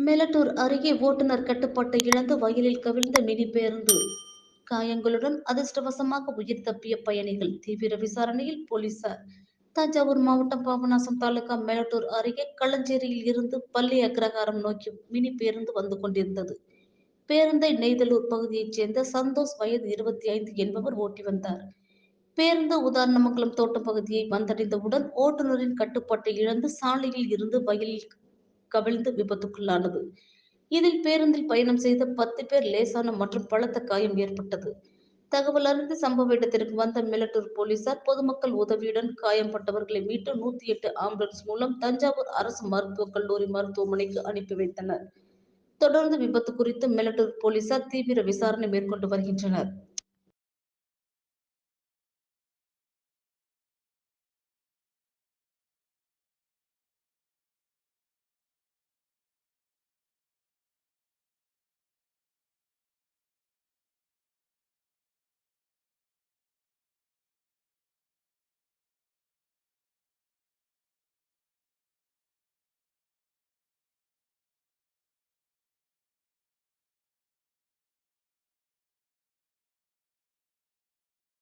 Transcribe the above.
மேலட்டூர் அருகே ஓட்டுநர் கட்டுப்பாட்டை இழந்து வயலில் கவிழ்ந்த மினி பேருந்து. காயங்களுடன் அதிர்ஷ்டவசமாக உயிர் தப்பிய பயணிகள். தீவிர விசாரணையில் போலீசார். தஞ்சாவூர் மாவட்டம் பாபநாசம் தாலுகா மேலட்டூர் அருகே களஞ்சேரியில் இருந்து பள்ளி அக்ரஹாரம் நோக்கி மினி பேருந்து வந்து கொண்டிருந்தது. பேருந்தை நெய்தலூர் பகுதியைச் சேர்ந்த சந்தோஷ் வயது 25 என்பவர் ஓட்டி வந்தார். பேருந்து உதாரணமங்கலம் தோட்டம் பகுதியை வந்தடைந்தவுடன் ஓட்டுநரின் கட்டுப்பாட்டை இழந்து சாலையில் இருந்து வயலில் கவிழ்ந்து விபத்துக்குள்ளானது. இதில் பேருந்தில் பயணம் செய்த 10 பேர் லேசான மற்றும் பலத்த காயம் ஏற்பட்டது. தகவல் அறிந்து சம்பவ இடத்திற்கு வந்த மேலட்டூர் போலீசார் பொதுமக்கள் உதவியுடன் காயம்பட்டவர்களை மீட்டு 108 ஆம்புலன்ஸ் மூலம் தஞ்சாவூர் அரசு மருத்துவக் கல்லூரி மருத்துவமனைக்கு அனுப்பி வைத்தனர். தொடர்ந்து விபத்து குறித்து மேலட்டூர் போலீசார் தீவிர விசாரணை மேற்கொண்டு வருகின்றனர்.